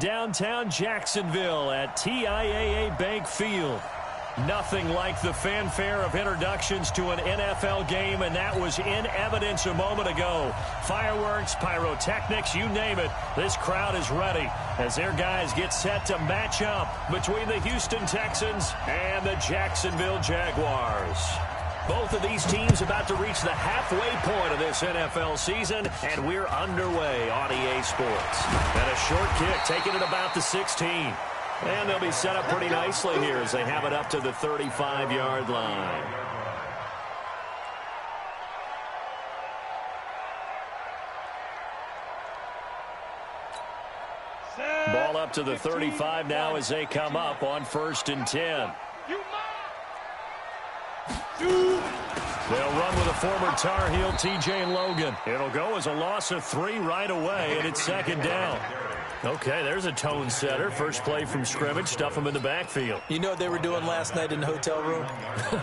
downtown Jacksonville at TIAA Bank Field. Nothing like the fanfare of introductions to an NFL game, and that was in evidence a moment ago. Fireworks, pyrotechnics, you name it. This crowd is ready as their guys get set to match up between the Houston Texans and the Jacksonville Jaguars. Both of these teams about to reach the halfway point of this NFL season, and we're underway on EA Sports. And a short kick taking it about the 16. And they'll be set up pretty nicely here as they have it up to the 35-yard line. Ball up to the 35 now as they come up on 1st and 10. They'll run with a former Tar Heel, TJ Logan. It'll go as a loss of 3 right away, and it's 2nd down. Okay, there's a tone setter. First play from scrimmage, stuff them in the backfield. You know what they were doing last night in the hotel room?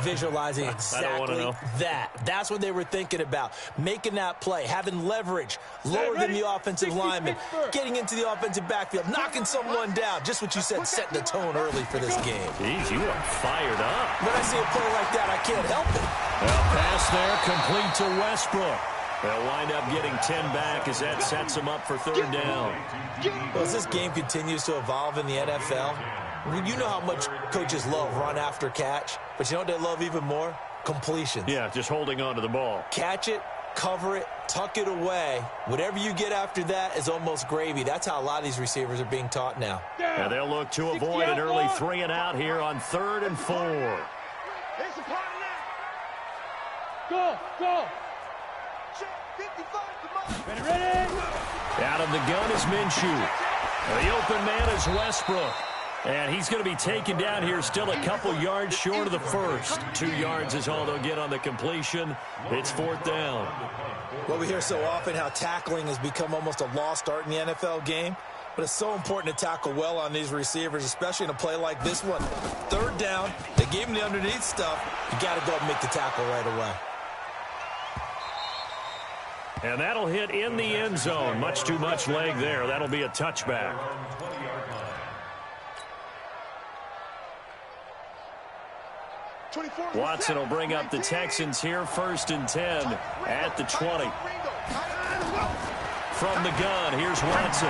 Visualizing exactly that. That's what they were thinking about. Making that play, having leverage, lower than the offensive lineman, getting into the offensive backfield, knocking someone down. Just what you said, setting the tone early for this game. Jeez, you are fired up. When I see a play like that, I can't help it. Well, pass there, complete to Westbrook. They'll wind up getting 10 back as that sets them up for 3rd down. Well, as this game continues to evolve in the NFL, you know how much coaches love run after catch, but you know what they love even more? Completions. Yeah, just holding on to the ball. Catch it, cover it, tuck it away. Whatever you get after that is almost gravy. That's how a lot of these receivers are being taught now. Yeah, they'll look to avoid an early 3 and out here on 3rd and 4. Go. Ready. Out of the gun is Minshew. The open man is Westbrook. And he's going to be taken down here still a couple yards short of the first. 2 yards is all they'll get on the completion. It's 4th down. Well, we hear so often how tackling has become almost a lost art in the NFL game. But it's so important to tackle well on these receivers, especially in a play like this one. 3rd down, they gave him the underneath stuff. You got to go and make the tackle right away. And that'll hit in the end zone. Much too much leg there. That'll be a touchback. Watson will bring up the Texans here. 1st and 10 at the 20. From the gun, here's Watson.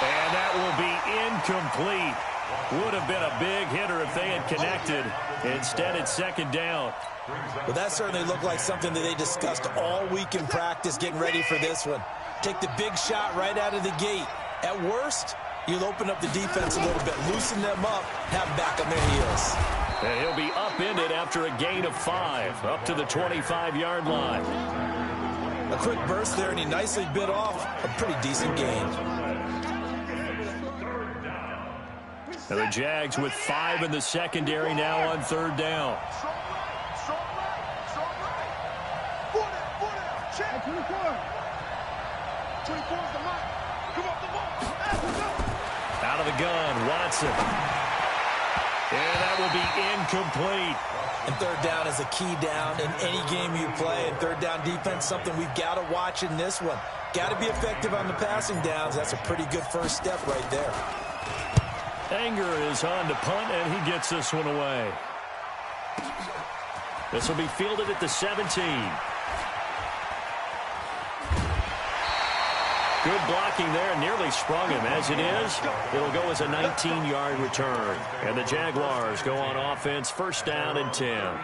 And that will be incomplete. Would have been a big hitter if they had connected. Instead, it's 2nd down. Well, that certainly looked like something that they discussed all week in practice getting ready for this one. Take the big shot right out of the gate. At worst, you'll open up the defense a little bit, loosen them up, have them back on their heels. And he'll be upended after a gain of 5, up to the 25-yard line. A quick burst there, and he nicely bit off a pretty decent gain. And the Jags with 5 in the secondary now on 3rd down. Out of the gun, Watson. And that will be incomplete. And 3rd down is a key down in any game you play. And 3rd down defense, something we've got to watch in this one. Got to be effective on the passing downs. That's a pretty good first step right there. Anger is on to punt, and he gets this one away. This will be fielded at the 17. Good blocking there, nearly sprung him. As it is, it'll go as a 19-yard return. And the Jaguars go on offense, 1st down and 10.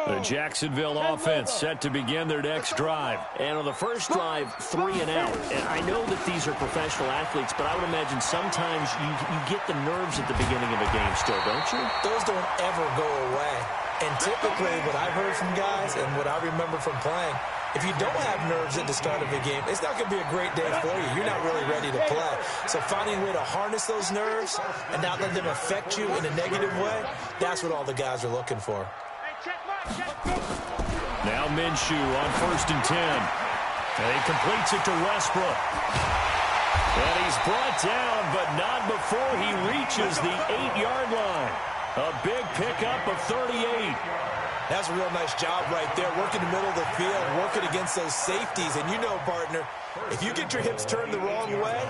The Jacksonville offense set to begin their next drive. And on the first drive, 3 and out. And I know that these are professional athletes, but I would imagine sometimes you get the nerves at the beginning of a game still, don't you? Those don't ever go away. And typically what I've heard from guys and what I remember from playing, if you don't have nerves at the start of a game, it's not going to be a great day for you. You're not really ready to play. So finding a way to harness those nerves and not let them affect you in a negative way, that's what all the guys are looking for. Now Minshew on 1st and 10. And he completes it to Westbrook. And he's brought down, but not before he reaches the 8-yard line. A big pickup of 38. That's a real nice job right there, working the middle of the field, working against those safeties. And you know, partner, if you get your hips turned the wrong way,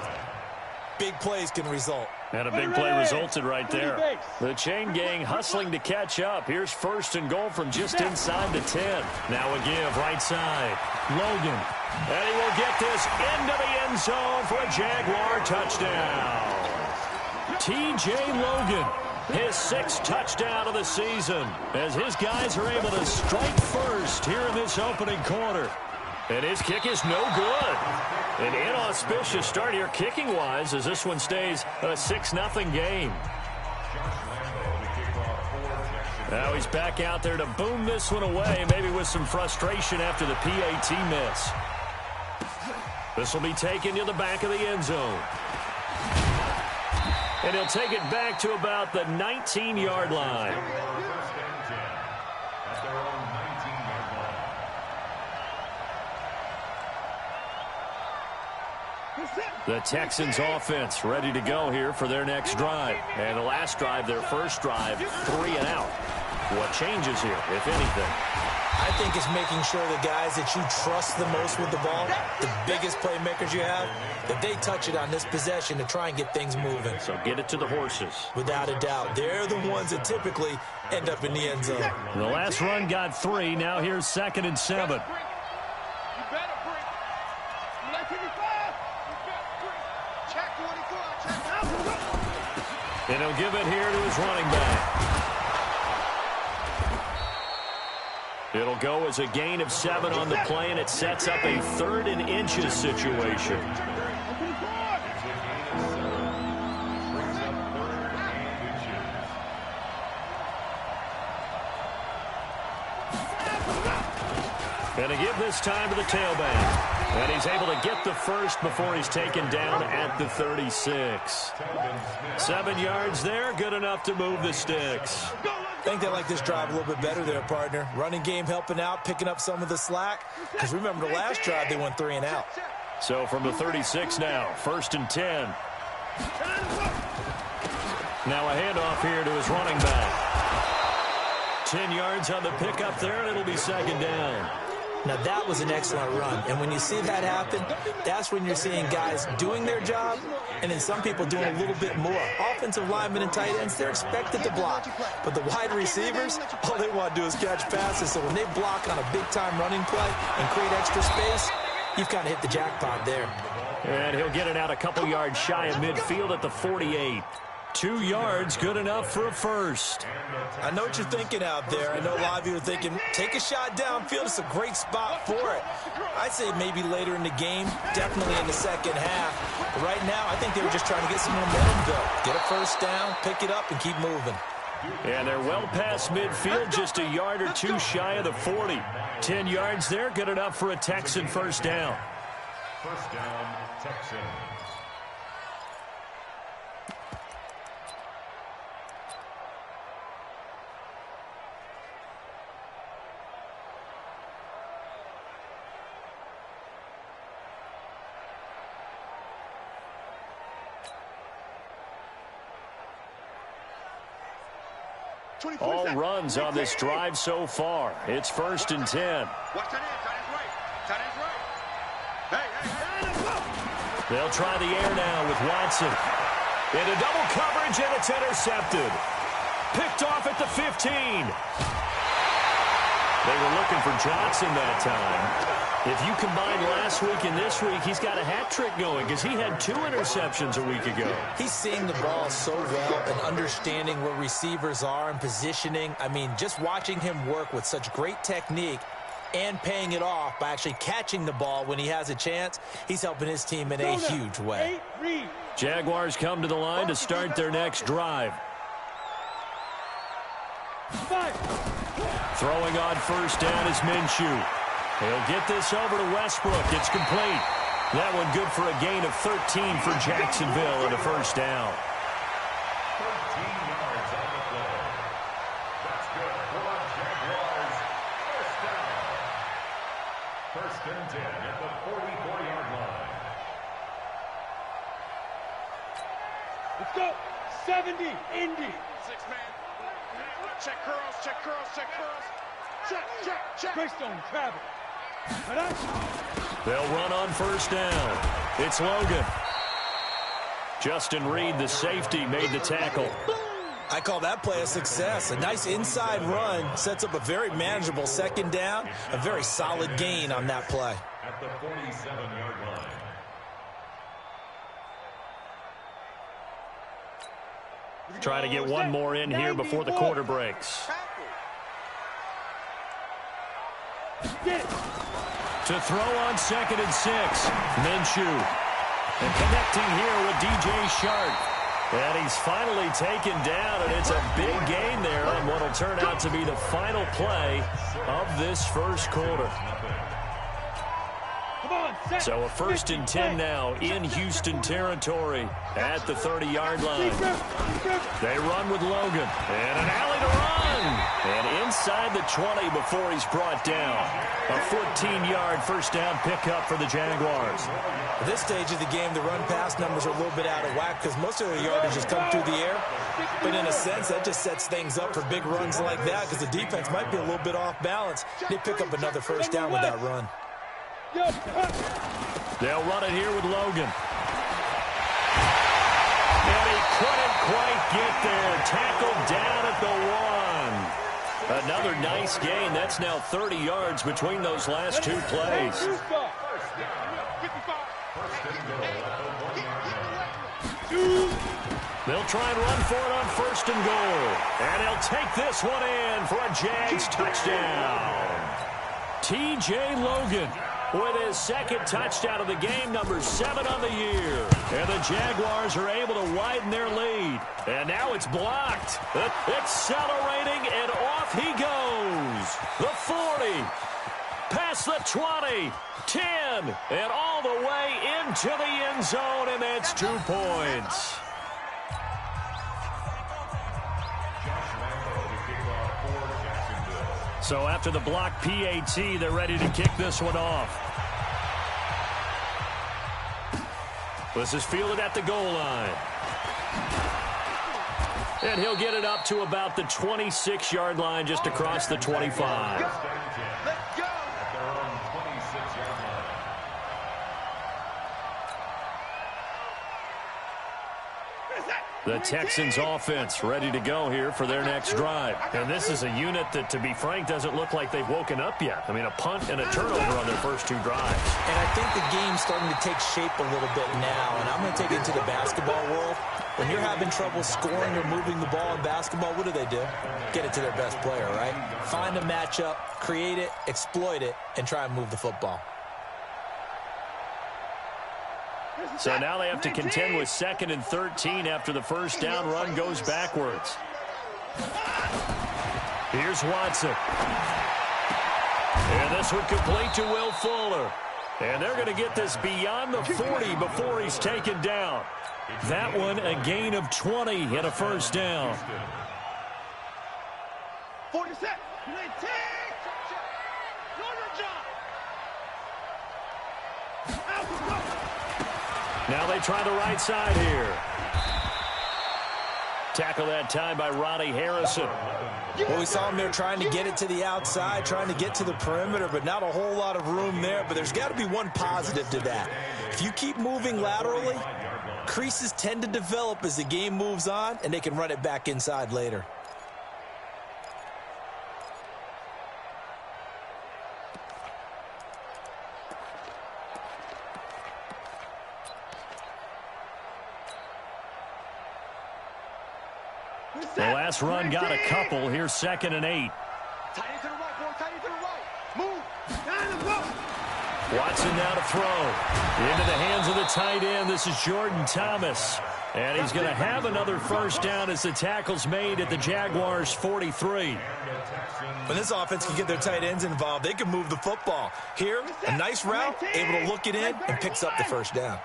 big plays can result. And a big play resulted right there. The chain gang hustling to catch up. Here's first and goal from just inside the 10. Now a give right side. Logan. And he will get this into the end zone for a Jaguar touchdown. T.J. Logan, his 6th touchdown of the season, as his guys are able to strike first here in this opening quarter. And his kick is no good. An inauspicious start here kicking-wise as this one stays a 6-0 game. Now he's back out there to boom this one away, maybe with some frustration after the PAT miss. This will be taken to the back of the end zone. And he'll take it back to about the 19-yard line. The Texans offense ready to go here for their next drive. And the last drive, their first drive, 3 and out. What changes here, if anything? I think it's making sure the guys that you trust the most with the ball, the biggest playmakers you have, that they touch it on this possession to try and get things moving. So get it to the horses. Without a doubt. They're the ones that typically end up in the end zone. The last run got 3. Now here's 2nd and 7. And he'll give it here to his running back. It'll go as a gain of 7 on the play, and it sets up a 3rd and inches situation. And to give this time to the tailback. And he's able to get the first before he's taken down at the 36. 7 yards there, good enough to move the sticks. I think they like this drive a little bit better there, partner. Running game helping out, picking up some of the slack. Because remember, the last drive they went 3 and out. So from the 36 now, 1st and 10. Now a handoff here to his running back. 10 yards on the pickup there, and it'll be 2nd down. Now, that was an excellent run. And when you see that happen, that's when you're seeing guys doing their job and then some people doing a little bit more. Offensive linemen and tight ends, they're expected to block. But the wide receivers, all they want to do is catch passes. So when they block on a big-time running play and create extra space, you've kind of hit the jackpot there. And he'll get it out a couple yards shy of midfield at the 48. 2 yards, good enough for a first. I know what you're thinking out there. I know a lot of you are thinking, take a shot downfield. It's a great spot for it. I'd say maybe later in the game, definitely in the second half. But right now, I think they were just trying to get some momentum built. Get a first down, pick it up, and keep moving. And they're well past midfield, just a yard or 2 shy of the 40. 10 yards there, good enough for a Texan first down. First down, Texans. All runs on this drive so far. It's 1st and 10. They'll try the air now with Watson. Into double coverage, and it's intercepted. Picked off at the 15. They were looking for Johnson that time. If you combine last week and this week, he's got a hat trick going because he had 2 interceptions a week ago. He's seeing the ball so well and understanding where receivers are and positioning. I mean, just watching him work with such great technique and paying it off by actually catching the ball when he has a chance, he's helping his team in a huge way. Jaguars come to the line to start their next drive. Throwing on first down is Minshew. He'll get this over to Westbrook. It's complete. That one good for a gain of 13 for Jacksonville and a first down. 13 yards on the play. That's good for Jaguars. First down. 1st and 10 at the 44-yard line. Let's go. 70, Indy. 6-man. Check curls, check curls, check curls. Check. Greystone, travel. They'll run on first down. It's Logan. Justin Reed, the safety, made the tackle. I call that play a success. A nice inside run sets up a very manageable second down. A very solid gain on that play. At the 47-yard line. Try to get one more in here before the quarter breaks. To throw on 2nd and 6. Minshew. And connecting here with DJ Shark. And he's finally taken down, and it's a big gain there on what will turn out to be the final play of this first quarter. So a 1st and 10 now in Houston territory at the 30-yard line. They run with Logan. And an alley to run. And inside the 20 before he's brought down. A 14-yard first down pickup for the Jaguars. At this stage of the game, the run-pass numbers are a little bit out of whack because most of the yardage has come through the air. But in a sense, that just sets things up for big runs like that because the defense might be a little bit off balance. They pick up another first down with that run. They'll run it here with Logan. And he couldn't quite get there. Tackled down at the 1. Another nice gain. That's now 30 yards between those last two plays. They'll try and run for it on 1st and goal. And he'll take this one in for a Jags touchdown. T.J. Logan with his 2nd touchdown of the game, number 7 on the year. And the Jaguars are able to widen their lead. And now it's blocked. Accelerating, and off he goes. The 40, past the 20, 10, and all the way into the end zone, and that's 2 points. So after the block PAT, they're ready to kick this one off. This is fielded at the goal line. And he'll get it up to about the 26-yard line, just across the 25. Let's go. At their own 26-yard line. The Texans offense ready to go here for their next drive. And this is a unit that, to be frank, doesn't look like they've woken up yet. I mean, a punt and a turnover on their first 2 drives. And I think the game's starting to take shape a little bit now. And I'm going to take it to the basketball world. When you're having trouble scoring or moving the ball in basketball, what do? Get it to their best player, right? Find a matchup, create it, exploit it, and try and move the football. So now they have to contend with 2nd and 13 after the first down run goes backwards. Here's Watson. And this would complete to Will Fuller. And they're going to get this beyond the 40 before he's taken down. That one a gain of 20 and a first down. 47, 19. Now they try the right side here. Tackle that time by Ronnie Harrison. Well, we saw him there trying to get it to the outside, trying to get to the perimeter, but not a whole lot of room there. But there's got to be one positive to that. If you keep moving laterally, creases tend to develop as the game moves on, and they can run it back inside later. The last run got a couple. Here's 2nd and 8. Tight end to the right, boy. Tight end to the right. Move. Down and go. Watson now to throw. Into the hands of the tight end. This is Jordan Thomas. And he's going to have another first down as the tackle's made at the Jaguars' 43. When this offense can get their tight ends involved, they can move the football. Here, a nice route, able to look it in, and picks up the first down.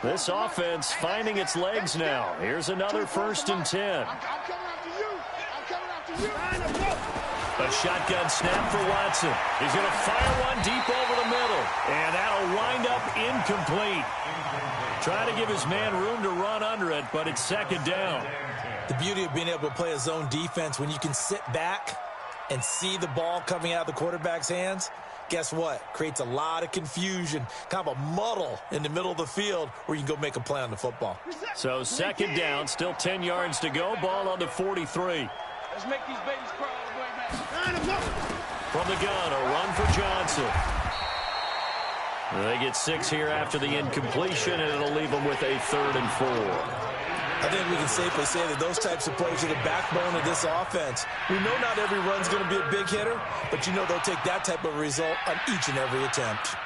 This offense finding its legs now. Here's another 1st and 10. I'm coming after you. I'm coming after you. A shotgun snap for Watson. He's going to fire one deep over the middle. And that'll wind up incomplete. Try to give his man room to run under it, but it's second down. The beauty of being able to play a zone defense when you can sit back and see the ball coming out of the quarterback's hands, guess what? Creates a lot of confusion, kind of a muddle in the middle of the field where you can go make a play on the football. So second down, still 10 yards to go. Ball on the 43. Let's make these babies cry all the way back. From the gun, a run for Johnson. They get 6 here after the incompletion, and it'll leave them with a 3rd and 4. I think we can safely say that those types of plays are the backbone of this offense. We know not every run's going to be a big hitter, but you know they'll take that type of result on each and every attempt.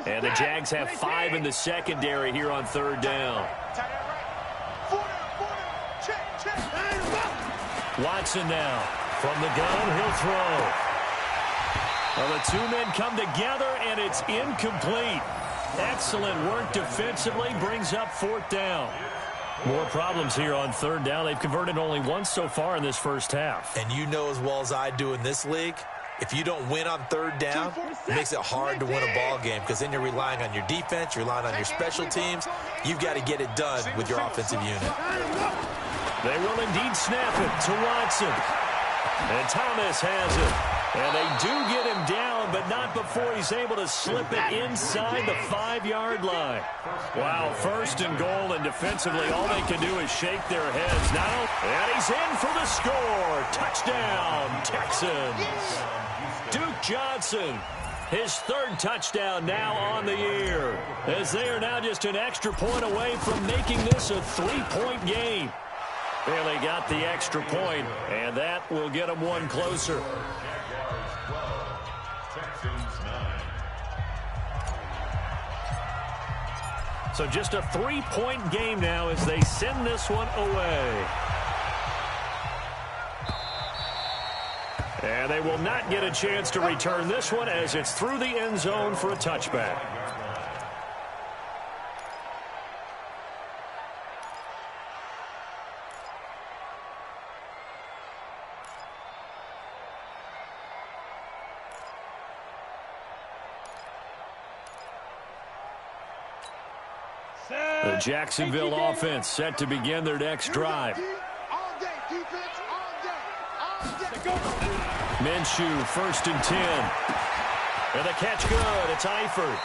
And the Jags have 5 in the secondary here on 3rd down. Watson now. From the gun, he'll throw. Well, the two men come together, and it's incomplete. Excellent work defensively, brings up 4th down. More problems here on 3rd down. They've converted only once so far in this first half. And you know as well as I do in this league, if you don't win on 3rd down, it makes it hard to win a ball game because then you're relying on your defense, you're relying on your special teams. You've got to get it done with your offensive unit. They will indeed snap it to Watson. And Thomas has it. And they do get him down, but not before he's able to slip it inside the 5-yard line. Wow, 1st and goal, and defensively all they can do is shake their heads now. And he's in for the score. Touchdown, Texans. Duke Johnson, his 3rd touchdown now on the year, as they are now just an extra point away from making this a 3-point game. Barely got the extra point, and that will get them one closer. So just a 3-point game now as they send this one away. And they will not get a chance to return this one as it's through the end zone for a touchback. The Jacksonville offense set to begin their next drive. Minshew, 1st and 10. And the catch good. It's Eifert.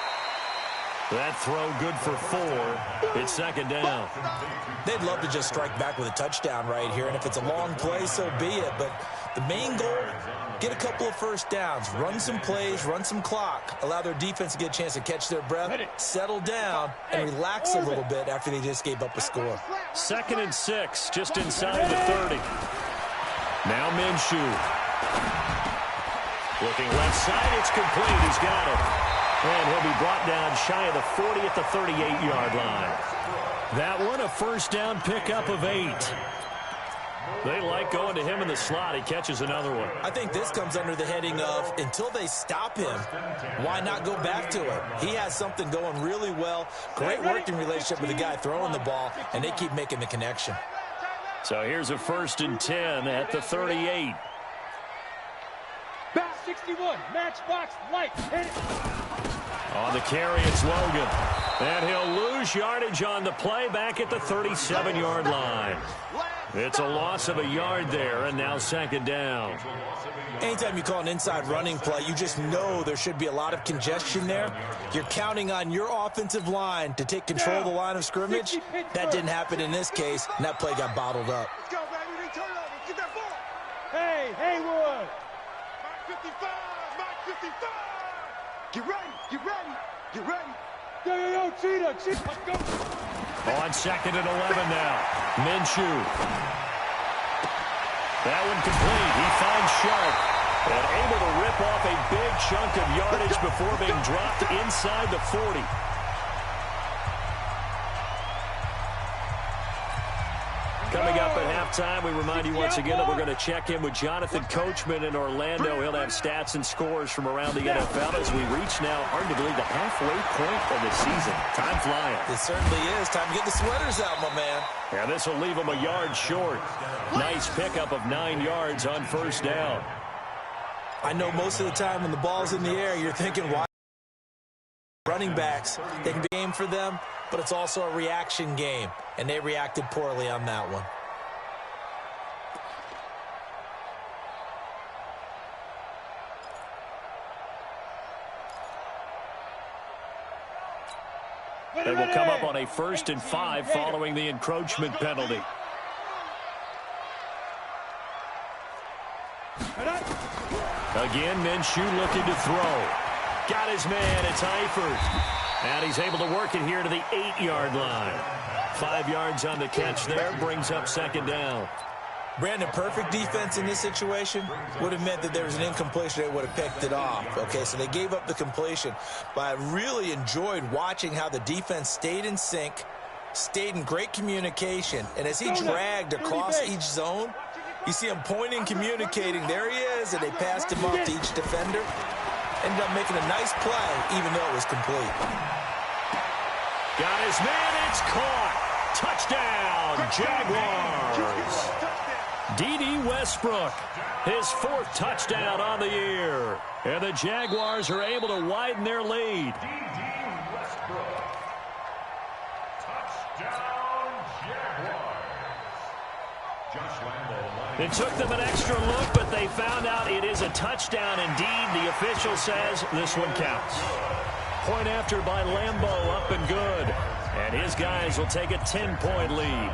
That throw good for 4. It's 2nd down. They'd love to just strike back with a touchdown right here, and if it's a long play, so be it. But the main goal, get a couple of 1st downs, run some plays, run some clock, allow their defense to get a chance to catch their breath, settle down, and relax a little bit after they just gave up a score. 2nd and 6, just inside the 30. Now Minshew. Looking left side, it's complete. He's got it. And he'll be brought down shy of the 40 at the 38-yard line. That one, a 1st down pickup of 8. They like going to him in the slot. He catches another one. I think this comes under the heading of until they stop him, why not go back to him? He has something going really well. Great working relationship with the guy throwing the ball, and they keep making the connection. So here's a 1st and 10 at the 38. Back 61, matchbox light. On the carry, it's Logan. And he'll lose yardage on the play back at the 37-yard line. It's a loss of a yard there, and now 2nd down. Anytime you call an inside running play, you just know there should be a lot of congestion there. You're counting on your offensive line to take control of the line of scrimmage. That didn't happen in this case, and that play got bottled up. Let's go, baby. They turn over. Get that ball. Hey, Haywood. Mark 55, Mark 55. Get ready, get ready, get ready. Yo, Cheetah, let's go. On 2nd and 11 now. Minshew. That one complete. He finds Sharp. And able to rip off a big chunk of yardage before being dropped inside the 40. Coming up at halftime, we remind you once again that we're going to check in with Jonathan Coachman in Orlando. He'll have stats and scores from around the NFL as we reach now, hard to believe, the halfway point of the season. Time flying. It certainly is. Time to get the sweaters out, my man. Yeah, this will leave him a yard short. Nice pickup of 9 yards on first down. I know most of the time when the ball's in the air, you're thinking, why? Running backs, they can be aimed for them, but it's also a reaction game, and they reacted poorly on that one. They will come up on a 1st and 5 following the encroachment penalty. Again, Minshew looking to throw. Got his man. It's Eifert. And he's able to work it here to the 8-yard line. 5 yards on the catch there. Brings up 2nd down. Brandon, perfect defense in this situation would have meant that there was an incompletion. They would have picked it off. Okay, so they gave up the completion. But I really enjoyed watching how the defense stayed in sync, stayed in great communication. And as he dragged across each zone, you see him pointing, communicating. There he is, and they passed him up to each defender. Ended up making a nice play, even though it was complete. Got his man. It's caught. Touchdown, Jaguars. D.D. Westbrook, his 4th touchdown on the year. And the Jaguars are able to widen their lead. D.D. Westbrook. Touchdown, Jaguars. Josh Lambo. It took them an extra look, but they found out it is a touchdown indeed. The official says this one counts. Point after by Lambo, up and good. And his guys will take a 10-point lead.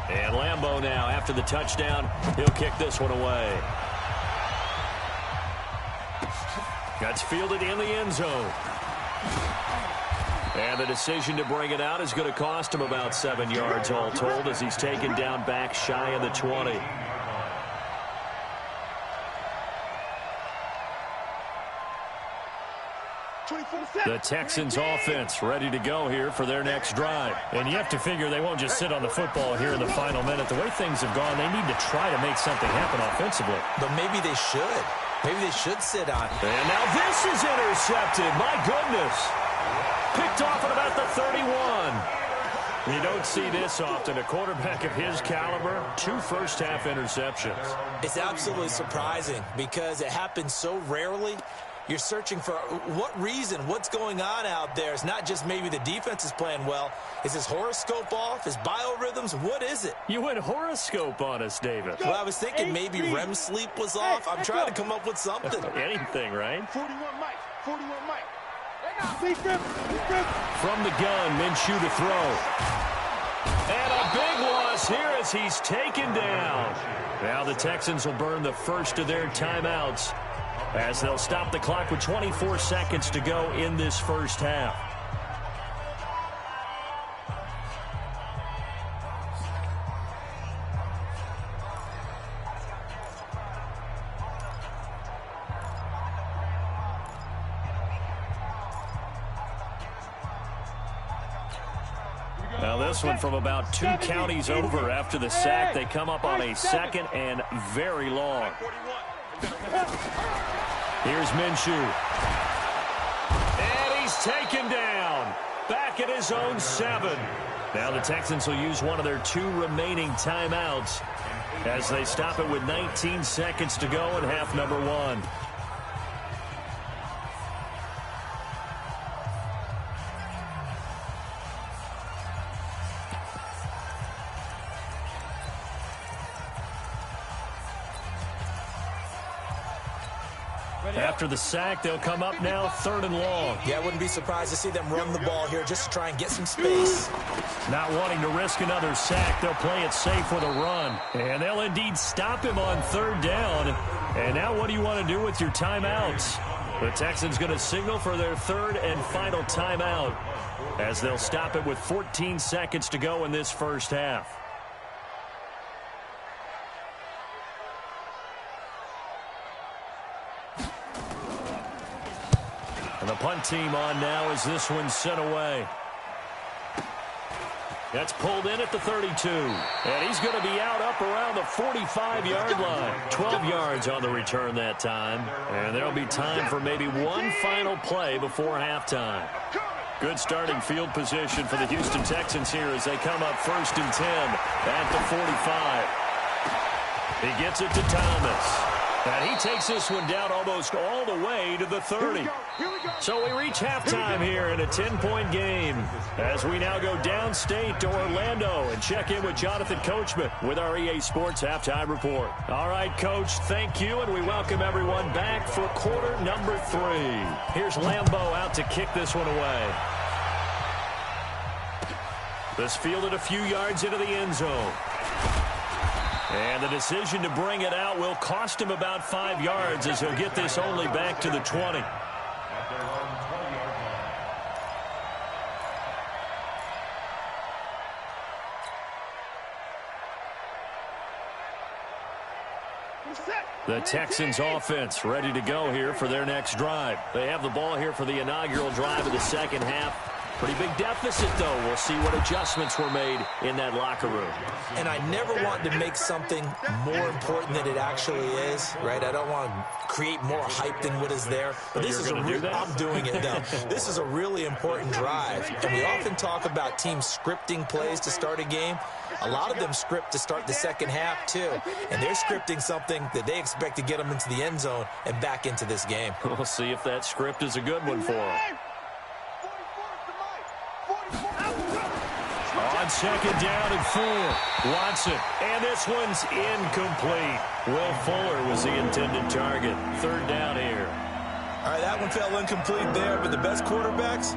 And Lambo now, after the touchdown, he'll kick this one away. That's fielded in the end zone. And the decision to bring it out is going to cost him about 7 yards all told as he's taken down back shy of the 20. The Texans offense ready to go here for their next drive. And you have to figure they won't just sit on the football here in the final minute. The way things have gone, they need to try to make something happen offensively. But maybe they should. Maybe they should sit on it. And now this is intercepted. My goodness. Picked off at about the 31. You don't see this often. A quarterback of his caliber, 2 first-half interceptions. It's absolutely surprising because it happens so rarely. You're searching for what reason, what's going on out there. It's not just maybe the defense is playing well. Is his horoscope off? His biorhythms? What is it? You went horoscope on us, David. Well, I was thinking maybe REM sleep was off. I'm trying to come up with something. Anything, right? 41 Mike. 41 Mike. From the gun, Minshew to throw. And a big loss here as he's taken down. Now the Texans will burn the first of their timeouts as they'll stop the clock with 24 seconds to go in this first half. Now this one from about 2 counties over after the sack. They come up on a 2nd and very long. Here's Minshew. And he's taken down. Back at his own 7. Now the Texans will use one of their 2 remaining timeouts as they stop it with 19 seconds to go in half number 1. After the sack, they'll come up now 3rd and long. Yeah, I wouldn't be surprised to see them run the ball here just to try and get some space. Not wanting to risk another sack, they'll play it safe with a run. And they'll indeed stop him on 3rd down. And now what do you want to do with your timeouts? The Texans going to signal for their 3rd and final timeout as they'll stop it with 14 seconds to go in this first half. And the punt team on now as this one's sent away. That's pulled in at the 32. And he's going to be out up around the 45-yard line. 12 yards on the return that time. And there'll be time for maybe one final play before halftime. Good starting field position for the Houston Texans here as they come up 1st and 10 at the 45. He gets it to Thomas. And he takes this one down almost all the way to the 30. So we reach halftime here in a 10-point game as we now go downstate to Orlando and check in with Jonathan Coachman with our EA Sports Halftime Report. All right, Coach, thank you, and we welcome everyone back for quarter number 3. Here's Lambeau out to kick this one away. This fielded a few yards into the end zone. And the decision to bring it out will cost him about 5 yards as he'll get this only back to the 20. The Texans offense ready to go here for their next drive. They have the ball here for the inaugural drive of the second half. Pretty big deficit, though. We'll see what adjustments were made in that locker room. And I never want to make something more important than it actually is, right? I don't want to create more hype than what is there. But this is I'm doing it now. This is a really important drive. And we often talk about teams scripting plays to start a game. A lot of them script to start the second half, too. And they're scripting something that they expect to get them into the end zone and back into this game. We'll see if that script is a good one for them. On second down and 4, Watson. And this one's incomplete. Will Fuller was the intended target. 3rd down here. All right, that one fell incomplete there, but the best quarterbacks,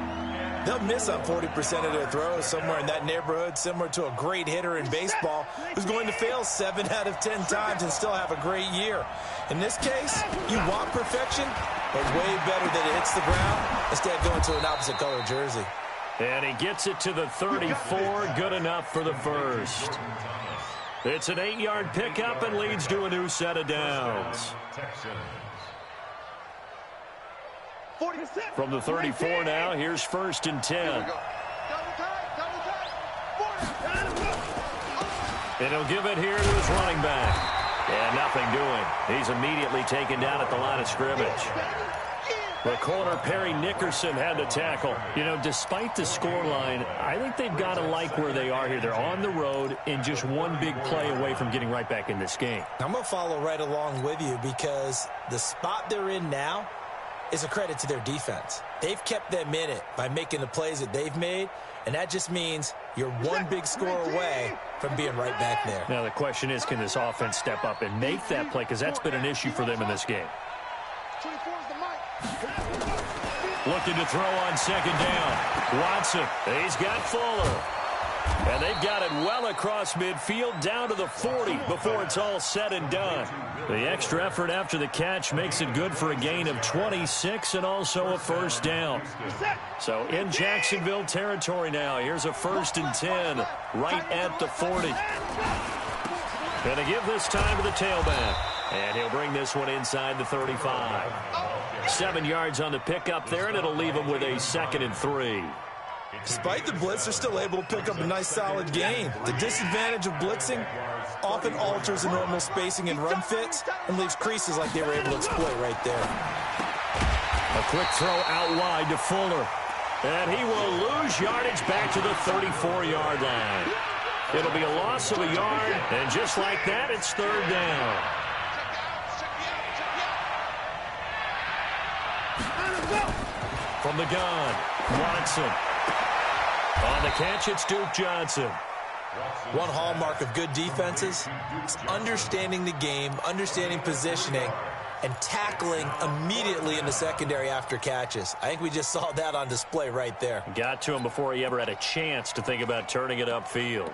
they'll miss on 40% of their throws, somewhere in that neighborhood, similar to a great hitter in baseball who's going to fail 7 out of 10 times and still have a great year. In this case, you want perfection, but way better that it hits the ground instead of going to an opposite color jersey. And he gets it to the 34, good enough for the first. It's an 8-yard pickup and leads to a new set of downs. From the 34 now, here's 1st and 10. And he'll give it here to his running back. And nothing doing. He's immediately taken down at the line of scrimmage. The corner, Perry Nickerson, had the tackle. You know, despite the scoreline, I think they've got to like where they are here. They're on the road and just one big play away from getting right back in this game. I'm going to follow right along with you because the spot they're in now is a credit to their defense. They've kept them in it by making the plays that they've made, and that just means you're one big score away from being right back there. Now, the question is, can this offense step up and make that play? Because that's been an issue for them in this game. Looking to throw on second down. Watson, he's got Fuller. And they've got it well across midfield down to the 40 before it's all said and done. The extra effort after the catch makes it good for a gain of 26 and also a 1st down. So in Jacksonville territory now. Here's a 1st and 10 right at the 40. Going to give this time to the tailback. And he'll bring this one inside the 35. 7 yards on the pickup there, and it'll leave him with a 2nd and 3. Despite the blitz, they're still able to pick up a nice solid gain. The disadvantage of blitzing often alters the normal spacing and run fits and leaves creases like they were able to exploit right there. A quick throw out wide to Fuller. And he will lose yardage back to the 34-yard line. It'll be a loss of a yard, and just like that, it's 3rd down. From the gun, Watson. On the catch, it's Duke Johnson. One hallmark of good defenses is understanding the game, understanding positioning, and tackling immediately in the secondary after catches. I think we just saw that on display right there. Got to him before he ever had a chance to think about turning it upfield.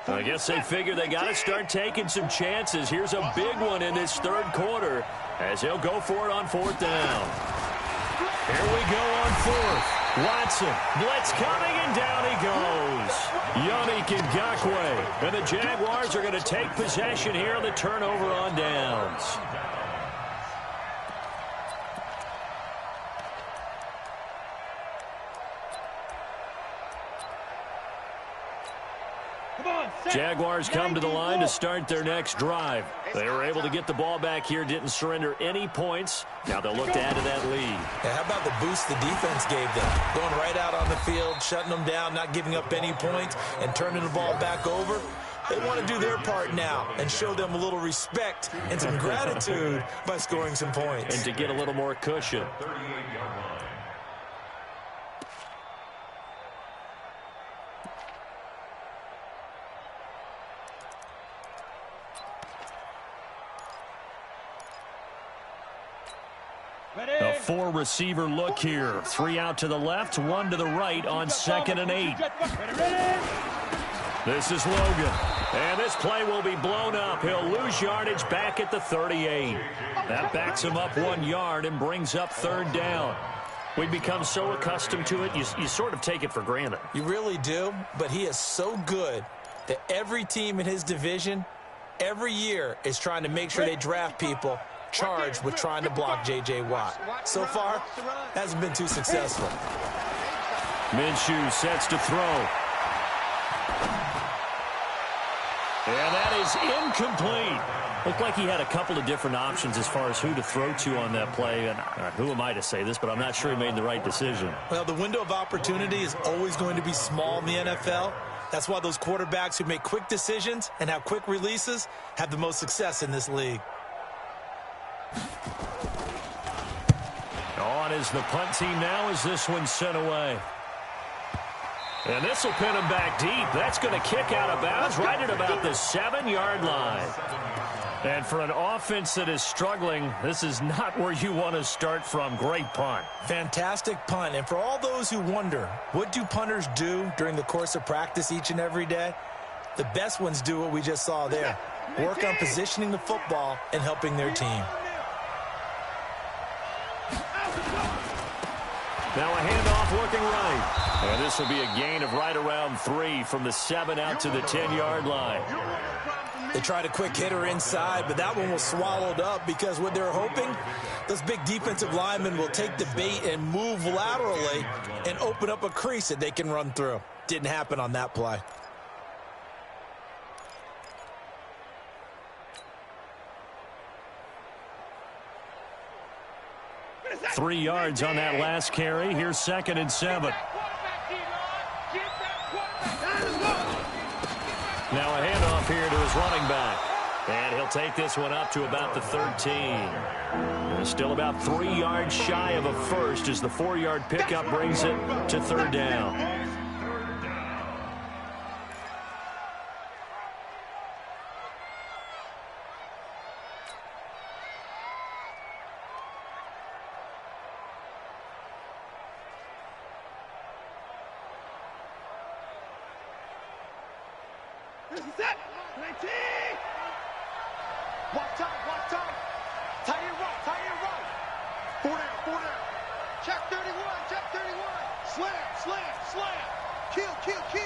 I guess they figure they got to start taking some chances. Here's a big one in this 3rd quarter as they'll go for it on 4th down. Here we go on 4th. Watson, blitz coming, and down he goes. Yannick Ngakoue. And the Jaguars are going to take possession here on the turnover on downs. Jaguars come to the line to start their next drive. They were able to get the ball back here, didn't surrender any points. Now they'll look to add to that lead. Yeah, how about the boost the defense gave them? Going right out on the field, shutting them down, not giving up any points, and turning the ball back over. They want to do their part now and show them a little respect and some gratitude by scoring some points. And to get a little more cushion. A four-receiver look here. 3 out to the left, 1 to the right on 2nd and 8. This is Logan. And this play will be blown up. He'll lose yardage back at the 38. That backs him up 1 yard and brings up 3rd down. We've become so accustomed to it, you sort of take it for granted. You really do, but he is so good that every team in his division, every year, is trying to make sure they draft people charged with trying to block J.J. Watt. So far, hasn't been too successful. Minshew sets to throw. And that is incomplete. Looked like he had a couple of different options as far as who to throw to on that play. And who am I to say this, but I'm not sure he made the right decision. Well, the window of opportunity is always going to be small in the NFL. That's why those quarterbacks who make quick decisions and have quick releases have the most success in this league. On is the punt team now as this one's sent away. And this will pin him back deep. That's going to kick out of bounds right at about the 7-yard line. And for an offense that is struggling, this is not where you want to start from. Great punt. Fantastic punt. And for all those who wonder, what do punters do during the course of practice each and every day? The best ones do what we just saw there. Work on positioning the football and helping their team. Now a handoff working right. And this will be a gain of right around 3 from the 7 out to the 10-yard line. They tried a quick hitter inside, but that one was swallowed up because what they're hoping, those big defensive linemen will take the bait and move laterally and open up a crease that they can run through. Didn't happen on that play. 3 yards on that last carry. Here's 2nd and 7. Now a handoff here to his running back. And he'll take this one up to about the 13. And still about 3 yards shy of a first as the 4-yard pickup brings it to 3rd down. This is it. 19. Watch out. Tight end right. 4 down. Check 31. Slam. Kill.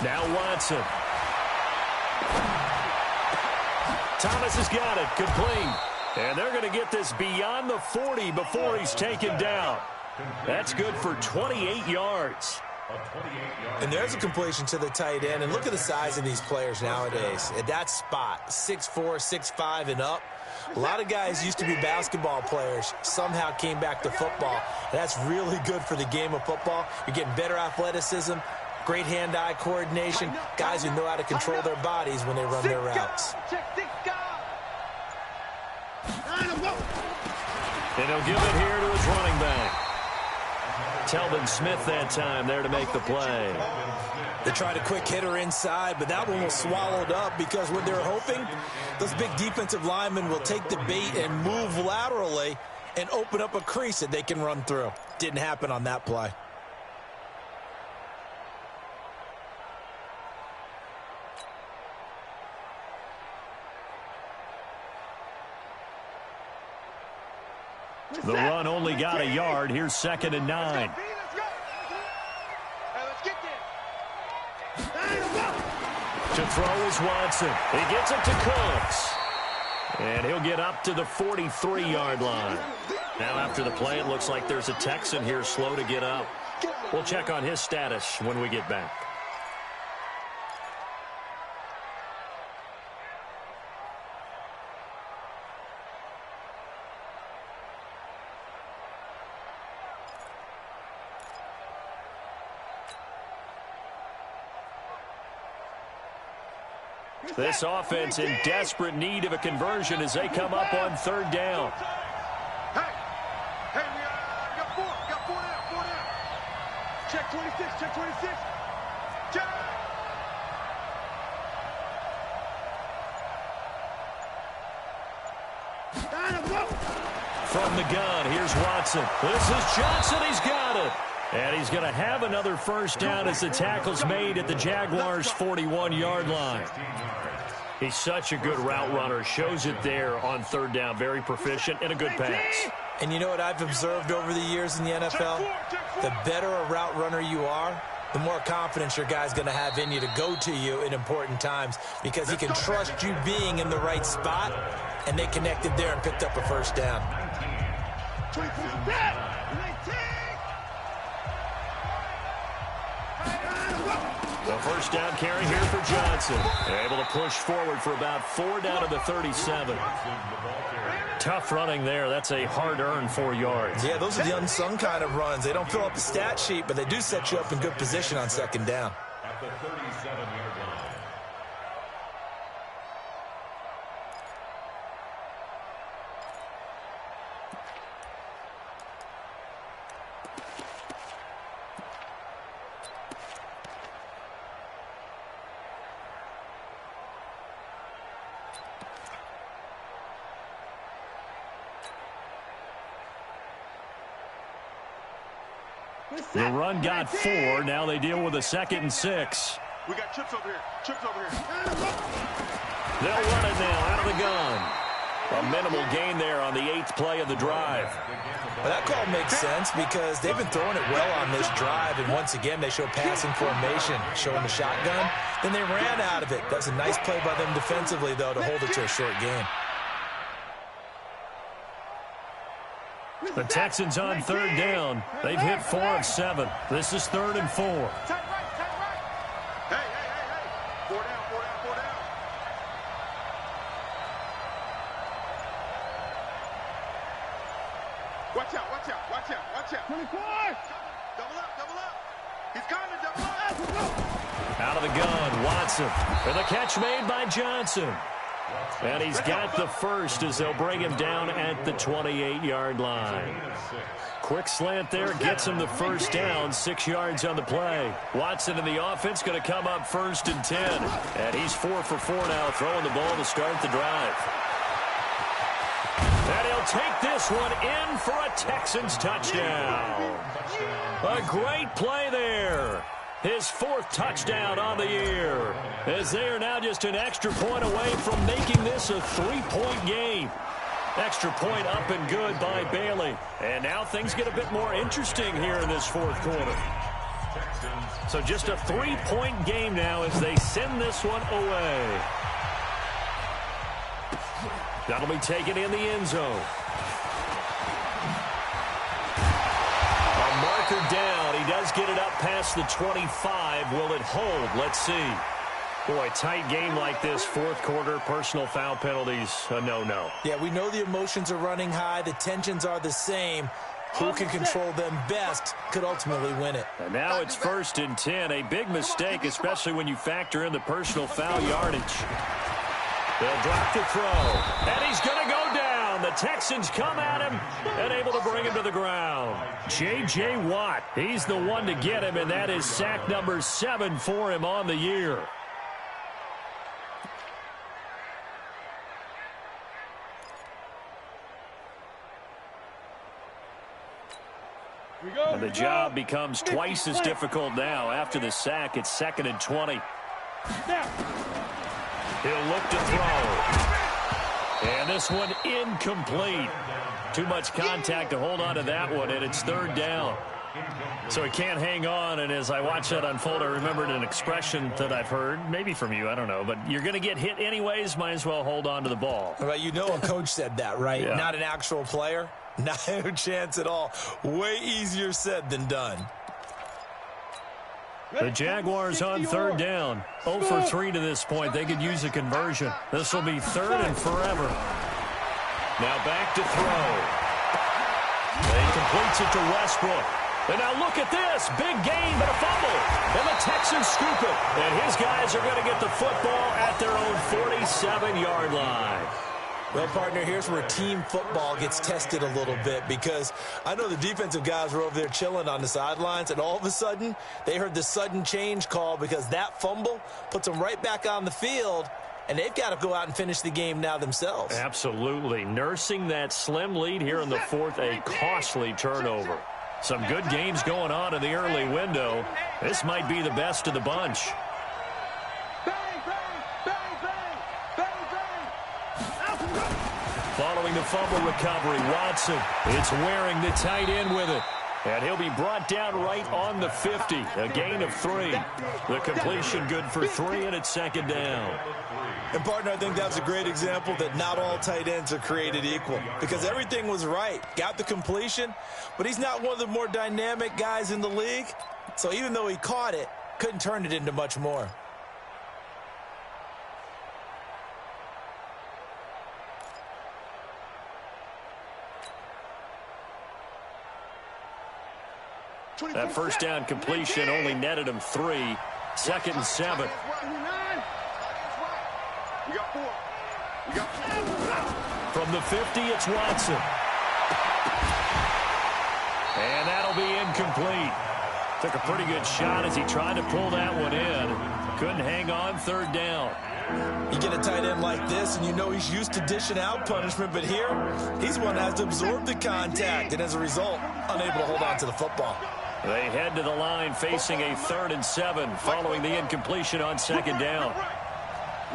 Now Watson. Thomas has got it. Complete. And they're going to get this beyond the 40 before he's taken down. That's good for 28 yards. And there's a completion to the tight end. And look at the size of these players nowadays. At that spot, 6'4", 6'5", and up. A lot of guys used to be basketball players, somehow came back to football. And that's really good for the game of football. You're getting better athleticism, great hand-eye coordination, guys who know how to control their bodies when they run their routes. And he'll give it here to his running back. Telvin Smith that time there to make the play. They tried a quick hitter inside, but that one was swallowed up because what they're hoping, those big defensive linemen will take the bait and move laterally and open up a crease that they can run through. Didn't happen on that play. The run only got a yard. Here's 2nd and 9. To throw is Watson. He gets it to Cooks. And he'll get up to the 43-yard line. Now after the play, it looks like there's a Texan here slow to get up. We'll check on his status when we get back. This offense in desperate need of a conversion as they come up on 3rd down. Hey, we got four down. Check 26. Check. From the gun, here's Watson. This is Johnson. He's got it. And he's going to have another 1st down as the tackle's made at the Jaguars' 41-yard line. He's such a good route runner. Shows it there on 3rd down. Very proficient and a good pass. And you know what I've observed over the years in the NFL? The better a route runner you are, the more confidence your guy's going to have in you to go to you in important times because he can trust you being in the right spot, and they connected there and picked up a 1st down. The 1st down carry here for Johnson. Able to push forward for about 4 down to the 37. Tough running there. That's a hard-earned 4 yards. Yeah, those are the unsung kind of runs. They don't fill up the stat sheet, but they do set you up in good position on 2nd down. At the 37-yard line. The run got 4. Now they deal with a 2nd and 6. We got chips over here. They'll run it now out of the gun. A minimal gain there on the 8th play of the drive. Well, that call makes sense because they've been throwing it well on this drive, and once again they show passing formation, showing the shotgun. Then they ran out of it. That's a nice play by them defensively, though, to hold it to a short gain. The Texans on 3rd down. They've hit 4 of 7. This is 3rd and 4. Hey. 4 down. Watch out. 24. Double up. He's coming, double up. Out of the gun, Watson. And the catch made by Johnson. And he's got the 1st as they'll bring him down at the 28-yard line. Quick slant there, gets him the 1st down, 6 yards on the play. Watson in the offense going to come up 1st and 10. And he's 4 for 4 now, throwing the ball to start the drive. And he'll take this one in for a Texans touchdown. A great play there. His 4th touchdown on the year, as they are now just an extra point away from making this a 3-point game. Extra point up and good by Bailey. And now things get a bit more interesting here in this 4th quarter. So just a 3-point game now as they send this one away. That'll be taken in the end zone. A marker down. He does get it up past the 25. Will it hold? Let's see. Boy, tight game like this, 4th quarter, personal foul penalties, a no-no. Yeah, we know the emotions are running high. The tensions are the same. Who can control them best could ultimately win it. And now it's 1st and 10. A big mistake, especially when you factor in the personal foul yardage. They'll drop the throw, and he's going to go down. The Texans come at him and able to bring him to the ground. J.J. Watt, he's the one to get him, and that is sack number 7 for him on the year. And the job becomes twice as difficult now. After the sack, it's 2nd and 20. He'll look to throw. And this one incomplete. Too much contact to hold on to that one, and it's third down. So he can't hang on, and as I watch that unfold, I remembered an expression that I've heard, maybe from you, I don't know, but you're going to get hit anyways, might as well hold on to the ball. Well, you know a coach said that, right? Yeah. Not an actual player. Not a chance at all. Way easier said than done. The Jaguars on third down. 0 for 3 to this point. They could use a conversion. This will be third and forever. Now back to throw. He completes it to Westbrook. And now look at this. Big gain, but a fumble. And the Texans scoop it. And his guys are going to get the football at their own 47-yard line. Well, partner, here's where team football gets tested a little bit, because I know the defensive guys were over there chilling on the sidelines, and all of a sudden they heard the sudden change call because that fumble puts them right back on the field, and they've got to go out and finish the game now themselves. Absolutely. Nursing that slim lead here in the fourth, a costly turnover. Some good games going on in the early window. This might be the best of the bunch. Following the fumble recovery, Watson. It's wearing the tight end with it. And he'll be brought down right on the 50. A gain of 3. The completion good for 3, and it's second down. And, partner, I think that's a great example that not all tight ends are created equal, because everything was right. Got the completion, but he's not one of the more dynamic guys in the league. So even though he caught it, couldn't turn it into much more. That first down completion only netted him 3. Second and 7. From the 50, it's Watson. And that'll be incomplete. Took a pretty good shot as he tried to pull that one in. Couldn't hang on, third down. You get a tight end like this, and you know he's used to dishing out punishment, but here, he's one that has to absorb the contact, and as a result, unable to hold on to the football. They head to the line facing a 3rd and 7 following the incompletion on second down.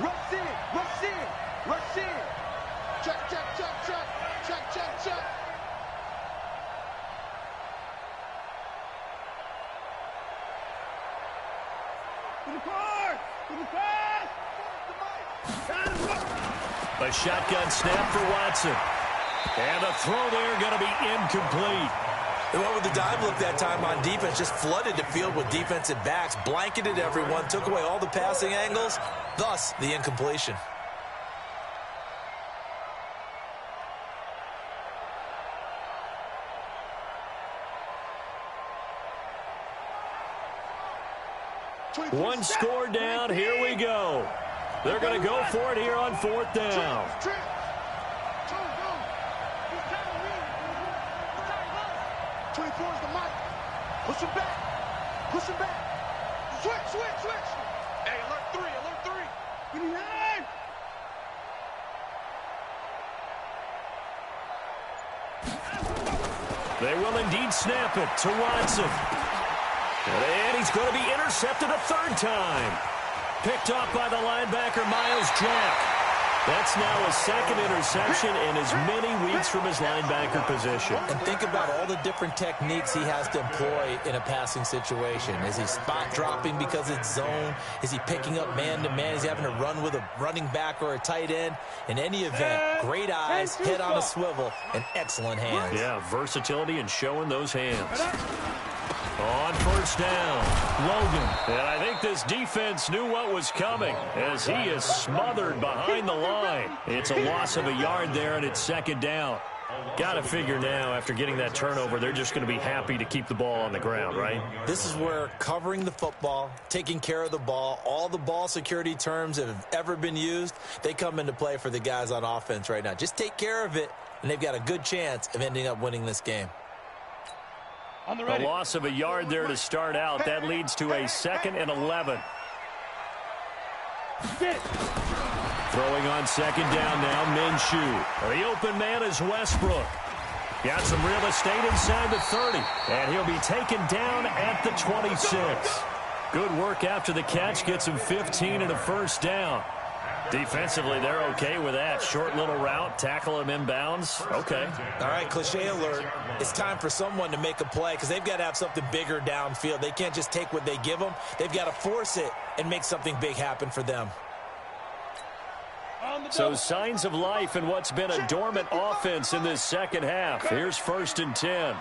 Rush in, rush in, rush in. Check, check, check, check, check, check, check. To the car, to the pass. A shotgun snap for Watson. And a throw there going to be incomplete. They went with the dive look that time on defense, just flooded the field with defensive backs, blanketed everyone, took away all the passing angles, thus the incompletion. One score down, here we go. They're going to go for it here on 4th down. 24 is the mic. Push him back. Push him back. Switch, switch, switch. Hey, alert 3, alert 3. 29. They will indeed snap it to Watson. And he's going to be intercepted a 3rd time. Picked off by the linebacker, Miles Jack. That's now his 2nd interception in as many weeks from his linebacker position. And think about all the different techniques he has to employ in a passing situation. Is he spot dropping because it's zone? Is he picking up man-to-man? Is he having to run with a running back or a tight end? In any event, great eyes, head on a swivel, and excellent hands. Yeah, versatility and showing those hands. On 1st down, Logan. And I think this defense knew what was coming as he is smothered behind the line. It's a loss of a yard there, and it's 2nd down. Got to figure now, after getting that turnover, they're just going to be happy to keep the ball on the ground, right? This is where covering the football, taking care of the ball, all the ball security terms that have ever been used, they come into play for the guys on offense right now. Just take care of it, and they've got a good chance of ending up winning this game. A loss of a yard there to start out. That leads to a 2nd and 11. Throwing on 2nd down now, Minshew. The open man is Westbrook. Got some real estate inside the 30. And he'll be taken down at the 26. Good work after the catch. Gets him 15 and a 1st down. Defensively, they're okay with that. Short little route, tackle him inbounds. Okay. All right, cliche alert. It's time for someone to make a play because they've got to have something bigger downfield. They can't just take what they give them. They've got to force it and make something big happen for them. So signs of life in what's been a dormant offense in this second half. Here's 1st and 10.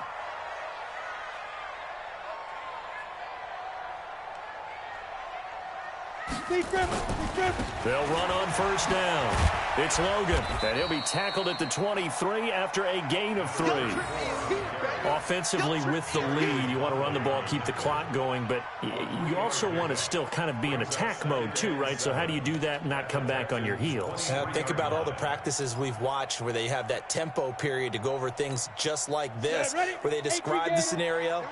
They'll run on 1st down. It's Logan, and he'll be tackled at the 23 after a gain of 3. Offensively with the lead, you want to run the ball, keep the clock going, but you also want to still kind of be in attack mode too, right? So how do you do that and not come back on your heels? Think about all the practices we've watched where they have that tempo period to go over things just like this, where they describe the scenario,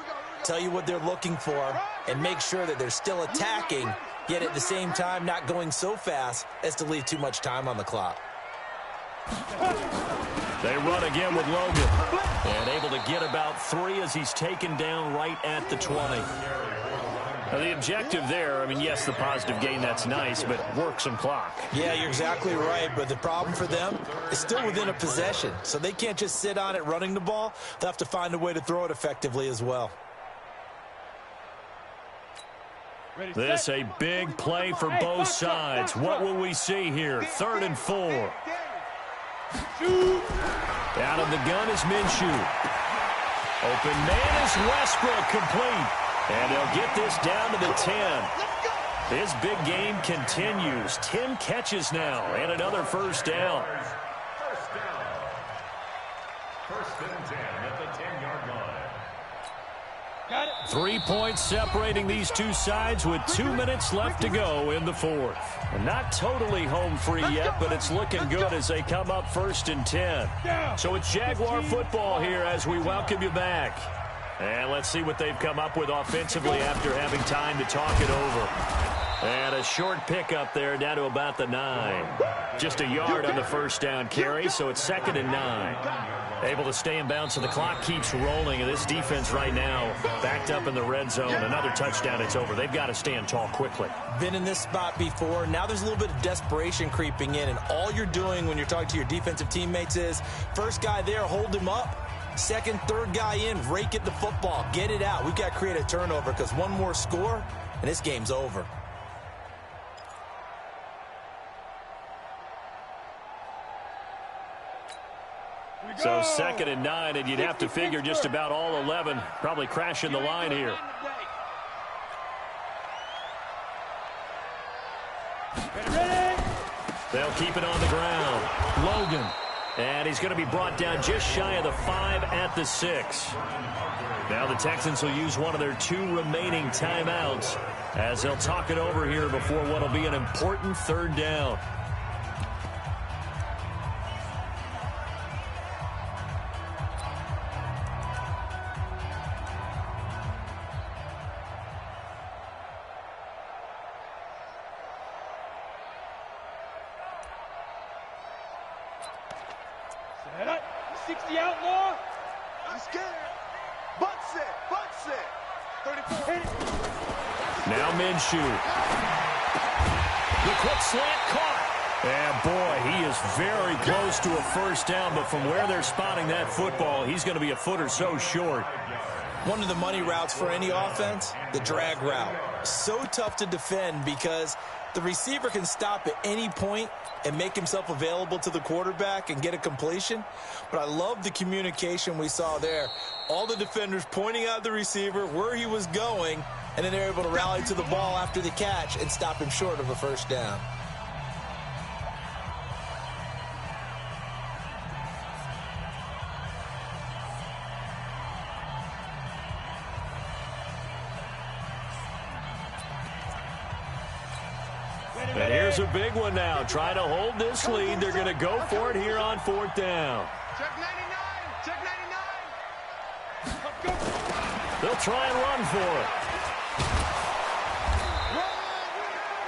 tell you what they're looking for, and make sure that they're still attacking, yet at the same time not going so fast as to leave too much time on the clock. They run again with Logan, and able to get about 3 as he's taken down right at the 20. Now the objective there, I mean, yes, the positive gain, that's nice, but work some clock. Yeah, you're exactly right, but the problem for them is still within a possession, so they can't just sit on it running the ball. They'll have to find a way to throw it effectively as well. This a big play for both sides. What will we see here? 3rd and 4. Out of the gun is Minshew. Open man is Westbrook, complete. And they'll get this down to the 10. His big game continues. 10 catches now and another 1st down. 1st and 10 at the 10-yard line. 3 points separating these two sides with 2 minutes left to go in the 4th. And not totally home free yet, but it's looking good as they come up 1st and 10. So it's Jaguar football here as we welcome you back. And let's see what they've come up with offensively after having time to talk it over. And a short pickup there down to about the 9. Just a yard on the 1st down carry, so it's 2nd and 9. Able to stay in bounds, so the clock keeps rolling. And this defense right now backed up in the red zone. Another touchdown, it's over. They've got to stand tall quickly. Been in this spot before. Now there's a little bit of desperation creeping in. And all you're doing when you're talking to your defensive teammates is, first guy there, hold him up. Second, third guy in, rake at the football. Get it out. We've got to create a turnover because one more score, and this game's over. So 2nd and 9, and you'd have to figure just about all 11 probably crashing the line here. They'll keep it on the ground. Logan. And he's going to be brought down just shy of the 5 at the 6. Now the Texans will use one of their 2 remaining timeouts as they'll talk it over here before what will be an important 3rd down. Now Minshew. The quick slant caught. And boy, he is very close to a 1st down, but from where they're spotting that football, he's going to be a foot or so short. One of the money routes for any offense, the drag route. So tough to defend because the receiver can stop at any point and make himself available to the quarterback and get a completion. But I love the communication we saw there. All the defenders pointing out the receiver, where he was going, and then they're able to rally to the ball after the catch and stop him short of a 1st down. And here's a big one now. Trying to hold this lead. They're going to go for it here on 4th down. Check 99. Check 99. They'll try and run for it.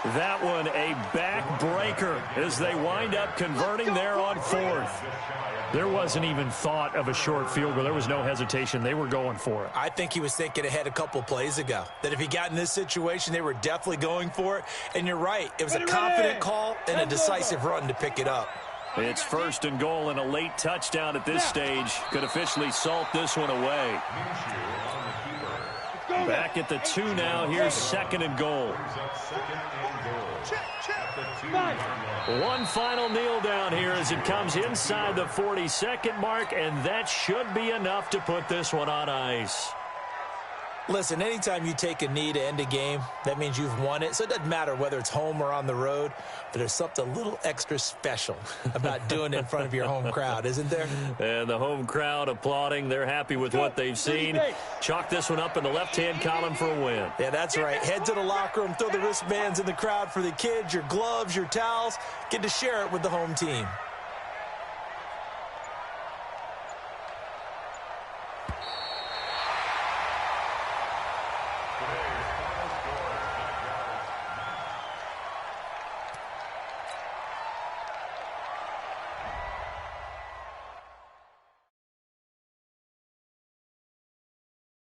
That one a backbreaker as they wind up converting there on 4th. There wasn't even thought of a short field goal. There was no hesitation. They were going for it. I think he was thinking ahead a couple plays ago, that if he got in this situation, they were definitely going for it. And you're right. It was a confident call and a decisive run to pick it up. It's 1st and goal and a late touchdown at this stage. Could officially salt this one away. Back at the 2 now. Here's 2nd and goal. One final kneel down here as it comes inside the 40-second mark, and that should be enough to put this one on ice. Listen, anytime you take a knee to end a game, that means you've won it. So it doesn't matter whether it's home or on the road, but there's something a little extra special about doing it in front of your home crowd, isn't there? And the home crowd applauding. They're happy with what they've seen. Chalk this one up in the left-hand column for a win. Yeah, that's right. Head to the locker room, throw the wristbands in the crowd for the kids, your gloves, your towels. Get to share it with the home team.